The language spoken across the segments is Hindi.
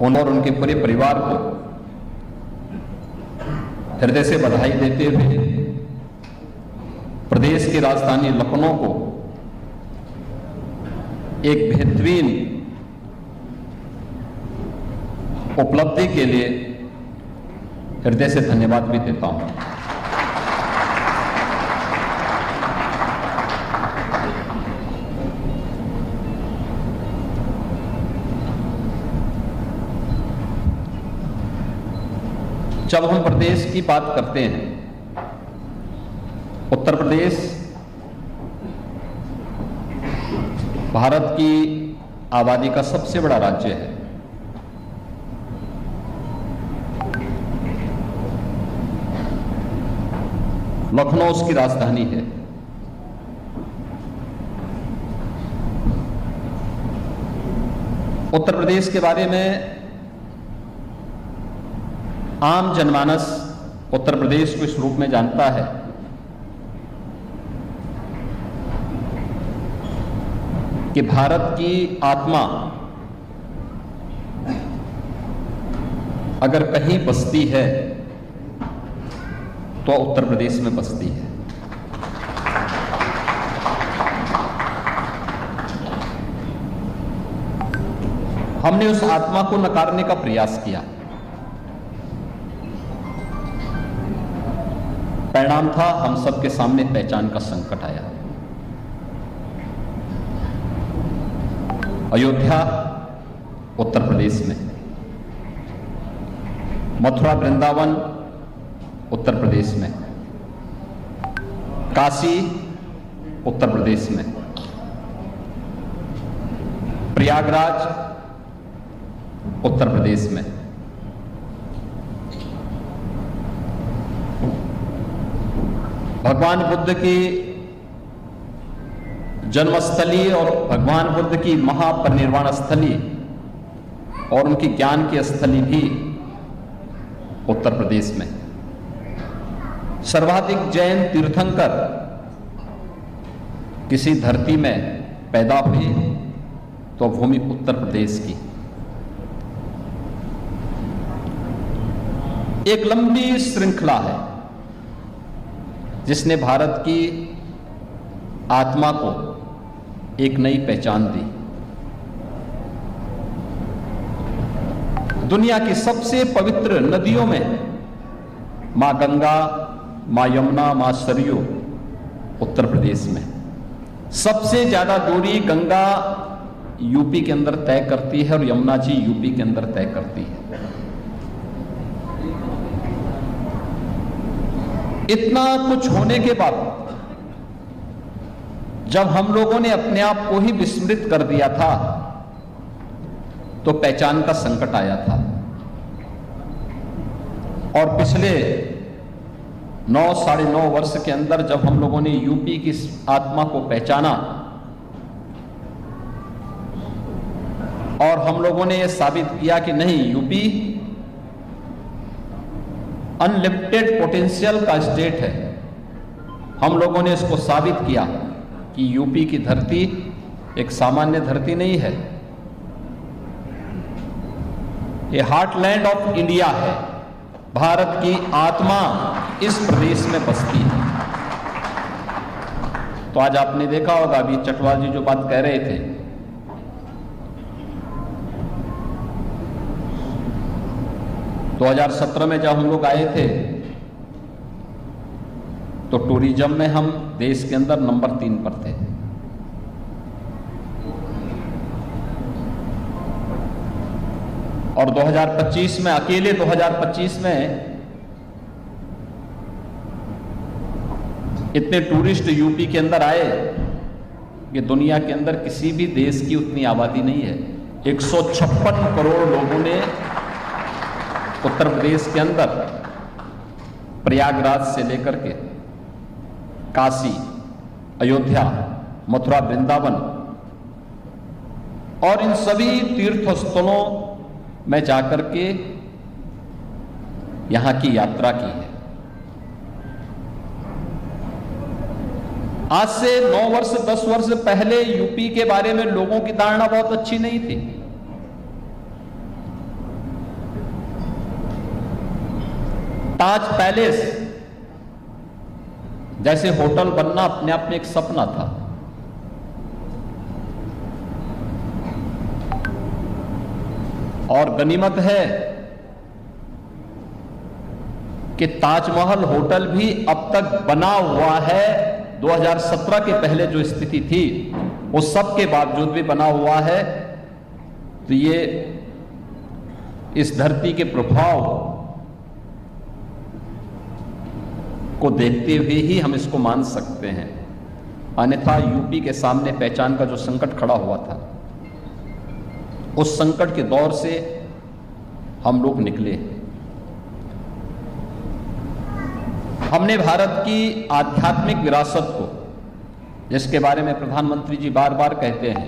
उन और उनके पूरे परिवार को हृदय से बधाई देते हुए प्रदेश की राजधानी लखनऊ को एक बेहतरीन उपलब्धि के लिए हृदय से धन्यवाद भी देता हूं। जब हम प्रदेश की बात करते हैं, उत्तर प्रदेश भारत की आबादी का सबसे बड़ा राज्य है। लखनऊ उसकी राजधानी है। उत्तर प्रदेश के बारे में आम जनमानस उत्तर प्रदेश को इस रूप में जानता है कि भारत की आत्मा अगर कहीं बसती है तो उत्तर प्रदेश में बसती है। हमने उस आत्मा को नकारने का प्रयास किया। परिणाम था हम सबके सामने पहचान का संकट आया। अयोध्या उत्तर प्रदेश में, मथुरा वृंदावन उत्तर प्रदेश में, काशी उत्तर प्रदेश में, प्रयागराज उत्तर प्रदेश में, भगवान बुद्ध की जन्मस्थली और भगवान बुद्ध की महापरिनिर्वाण स्थली और उनकी ज्ञान की स्थली भी उत्तर प्रदेश में। सर्वाधिक जैन तीर्थंकर किसी धरती में पैदा हुए तो भूमि उत्तर प्रदेश की। एक लंबी श्रृंखला है जिसने भारत की आत्मा को एक नई पहचान दी। दुनिया की सबसे पवित्र नदियों में मां गंगा, मां यमुना, मां सरयू उत्तर प्रदेश में। सबसे ज्यादा दूरी गंगा यूपी के अंदर तय करती है और यमुना जी यूपी के अंदर तय करती है। इतना कुछ होने के बाद जब हम लोगों ने अपने आप को ही विस्मृत कर दिया था तो पहचान का संकट आया था। और पिछले 9-9.5 वर्ष के अंदर जब हम लोगों ने यूपी की आत्मा को पहचाना और हम लोगों ने यह साबित किया कि नहीं, यूपी अनलिमिटेड पोटेंशियल का स्टेट है। हम लोगों ने इसको साबित किया कि यूपी की धरती एक सामान्य धरती नहीं है, ये हार्टलैंड ऑफ इंडिया है। भारत की आत्मा इस प्रदेश में बसती है। तो आज आपने देखा होगा, अभी चटवाल जी जो बात कह रहे थे, 2017 में जब हम लोग आए थे तो टूरिज्म में हम देश के अंदर नंबर 3 पर थे। और 2025 में, अकेले 2025 में इतने टूरिस्ट यूपी के अंदर आए कि दुनिया के अंदर किसी भी देश की उतनी आबादी नहीं है। 156 करोड़ लोगों ने उत्तर प्रदेश के अंदर प्रयागराज से लेकर के काशी, अयोध्या, मथुरा, वृंदावन और इन सभी तीर्थ स्थलों में जाकर के यहां की यात्रा की है। आज से 9 वर्ष 10 वर्ष पहले यूपी के बारे में लोगों की धारणा बहुत अच्छी नहीं थी। ताज पैलेस जैसे होटल बनना अपने आप में एक सपना था। और गनीमत है कि ताजमहल होटल भी अब तक बना हुआ है। 2017 के पहले जो स्थिति थी उस सब के बावजूद भी बना हुआ है। तो ये इस धरती के प्रभाव को देखते हुए ही हम इसको मान सकते हैं, अन्यथा यूपी के सामने पहचान का जो संकट खड़ा हुआ था, उस संकट के दौर से हम लोग निकले। हमने भारत की आध्यात्मिक विरासत को, जिसके बारे में प्रधानमंत्री जी बार बार कहते हैं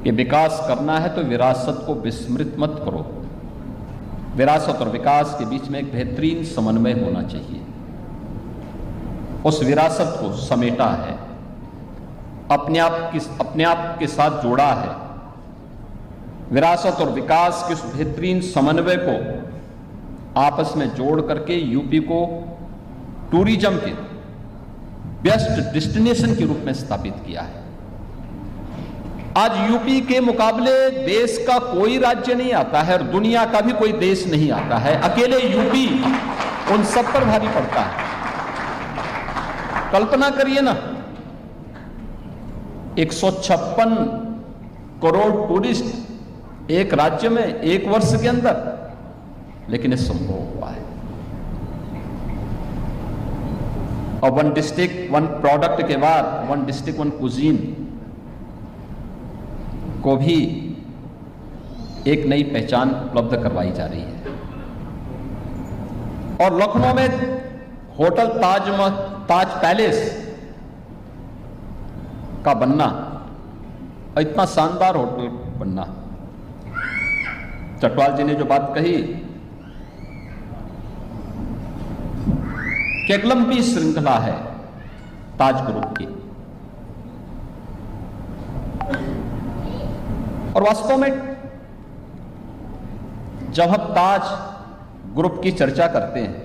कि विकास करना है तो विरासत को विस्मृत मत करो। विरासत और विकास के बीच में एक बेहतरीन समन्वय होना चाहिए। उस विरासत को समेटा है, अपने आप के साथ जोड़ा है। विरासत और विकास के उस बेहतरीन समन्वय को आपस में जोड़ करके यूपी को टूरिज्म के बेस्ट डेस्टिनेशन के रूप में स्थापित किया है। आज यूपी के मुकाबले देश का कोई राज्य नहीं आता है और दुनिया का भी कोई देश नहीं आता है। अकेले यूपी उन सब पर भारी पड़ता है। कल्पना करिए ना, 156 करोड़ टूरिस्ट एक राज्य में एक वर्ष के अंदर, लेकिन ये संभव हुआ है। और वन डिस्ट्रिक्ट वन प्रोडक्ट के बाद वन डिस्ट्रिक्ट वन कुजीन को भी एक नई पहचान उपलब्ध करवाई जा रही है। और लखनऊ में होटल ताज पैलेस का बनना, इतना शानदार होटल बनना, चटवाल जी ने जो बात कही कि एक लंबी श्रृंखला है ताज ग्रुप की, और वास्तव में जब हम ताज ग्रुप की चर्चा करते हैं,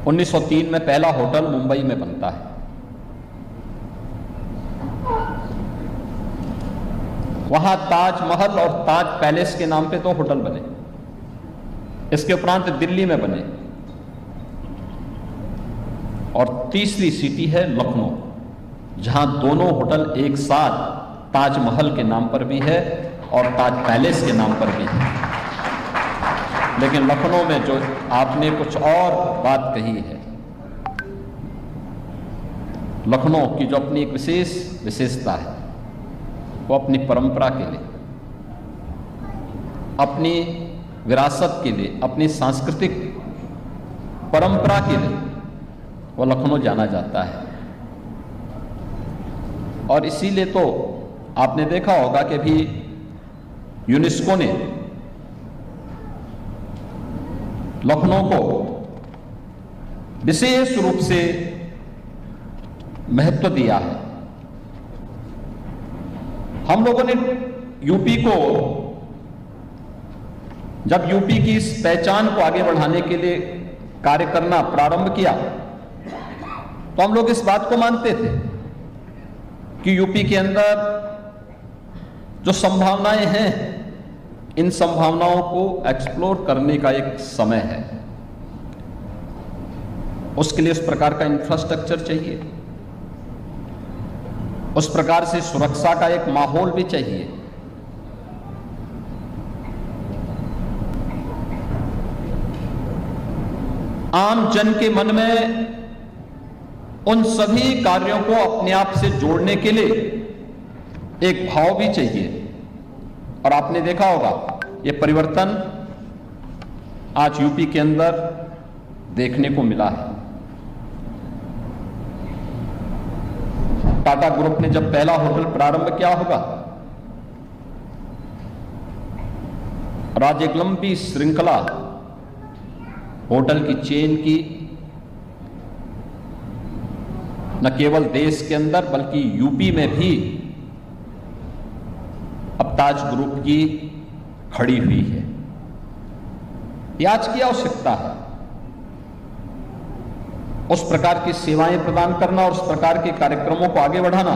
1903 में पहला होटल मुंबई में बनता है। वहां ताजमहल और ताज पैलेस के नाम पे 2 होटल बने। इसके उपरांत दिल्ली में बने, और तीसरी सिटी है लखनऊ, जहां दोनों होटल एक साथ ताजमहल के नाम पर भी है और ताज पैलेस के नाम पर भी है। लेकिन लखनऊ में जो आपने कुछ और बात कही है, लखनऊ की जो अपनी एक विशेषता है, वो अपनी परंपरा के लिए, अपनी विरासत के लिए, अपनी सांस्कृतिक परंपरा के लिए वो लखनऊ जाना जाता है। और इसीलिए तो आपने देखा होगा कि भी यूनेस्को ने लखनऊ को विशेष रूप से महत्व दिया है। हम लोगों ने यूपी को, जब यूपी की इस पहचान को आगे बढ़ाने के लिए कार्य करना प्रारंभ किया, तो हम लोग इस बात को मानते थे कि यूपी के अंदर जो संभावनाएं हैं, इन संभावनाओं को एक्सप्लोर करने का एक समय है। उसके लिए उस प्रकार का इंफ्रास्ट्रक्चर चाहिए, उस प्रकार से सुरक्षा का एक माहौल भी चाहिए। आम जन के मन में उन सभी कार्यों को अपने आप से जोड़ने के लिए एक भाव भी चाहिए। और आपने देखा होगा ये परिवर्तन आज यूपी के अंदर देखने को मिला है। टाटा ग्रुप ने जब पहला होटल प्रारंभ किया होगा, और आज एक लंबी श्रृंखला होटल की चेन की न केवल देश के अंदर बल्कि यूपी में भी अब ताज ग्रुप की खड़ी हुई है। ये आज की आवश्यकता है। उस प्रकार की सेवाएं प्रदान करना और उस प्रकार के कार्यक्रमों को आगे बढ़ाना।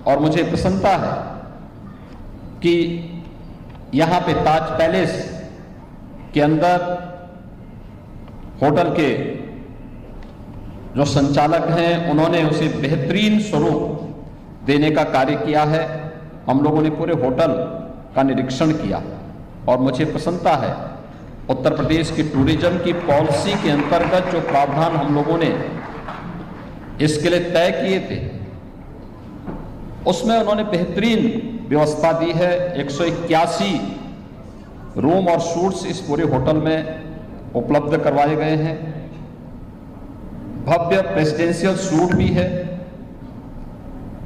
और मुझे प्रसन्नता है कि यहां पे ताज पैलेस के अंदर होटल के जो संचालक हैं उन्होंने उसे बेहतरीन स्वरूप देने का कार्य किया है। हम लोगों ने पूरे होटल का निरीक्षण किया और मुझे प्रसन्नता है उत्तर प्रदेश की टूरिज्म की पॉलिसी के अंतर्गत जो प्रावधान हम लोगों ने इसके लिए तय किए थे उसमें उन्होंने बेहतरीन व्यवस्था दी है। 181 रूम और सूट्स इस पूरे होटल में उपलब्ध करवाए गए हैं। भव्य प्रेसिडेंशियल सूट भी है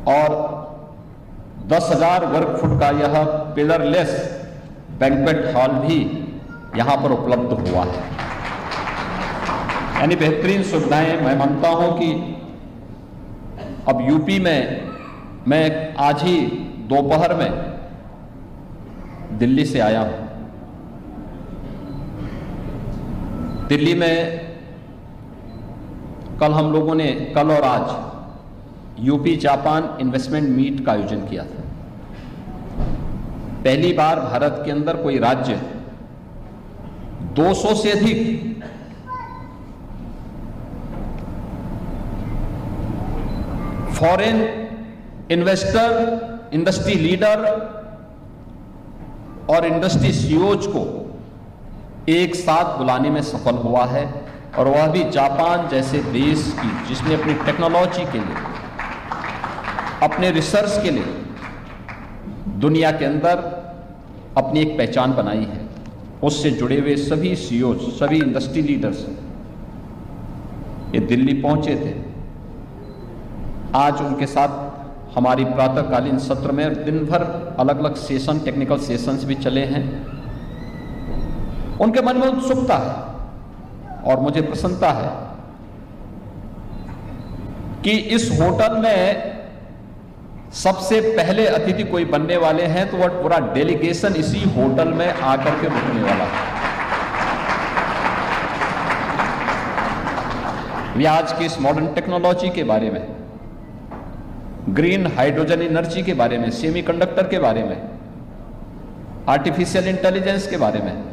और 10,000 वर्ग फुट का यह पिलरलेस बैंक्वेट हॉल भी यहां पर उपलब्ध हुआ है। यानी बेहतरीन सुविधाएं। मैं मानता हूं कि अब यूपी में मैं आज ही दोपहर में दिल्ली से आया हूं। दिल्ली में कल और आज यूपी जापान इन्वेस्टमेंट मीट का आयोजन किया था। पहली बार भारत के अंदर कोई राज्य 200 से अधिक फॉरेन इन्वेस्टर, इंडस्ट्री लीडर और इंडस्ट्री सीईओज को एक साथ बुलाने में सफल हुआ है। और वह भी जापान जैसे देश की जिसने अपनी टेक्नोलॉजी के लिए, अपने रिसर्च के लिए दुनिया के अंदर अपनी एक पहचान बनाई है। उससे जुड़े हुए सभी सीईओ, सभी इंडस्ट्री लीडर्स ये दिल्ली पहुंचे थे। आज उनके साथ हमारी प्रातःकालीन सत्र में दिन भर अलग अलग सेशन, टेक्निकल सेशंस भी चले हैं। उनके मन में उत्सुकता है और मुझे प्रसन्नता है कि इस होटल में सबसे पहले अतिथि कोई बनने वाले हैं तो वह पूरा डेलीगेशन इसी होटल में आकर के रुकने वाला है। वे आज की इस मॉडर्न टेक्नोलॉजी के बारे में, ग्रीन हाइड्रोजन एनर्जी के बारे में, सेमीकंडक्टर के बारे में, आर्टिफिशियल इंटेलिजेंस के बारे में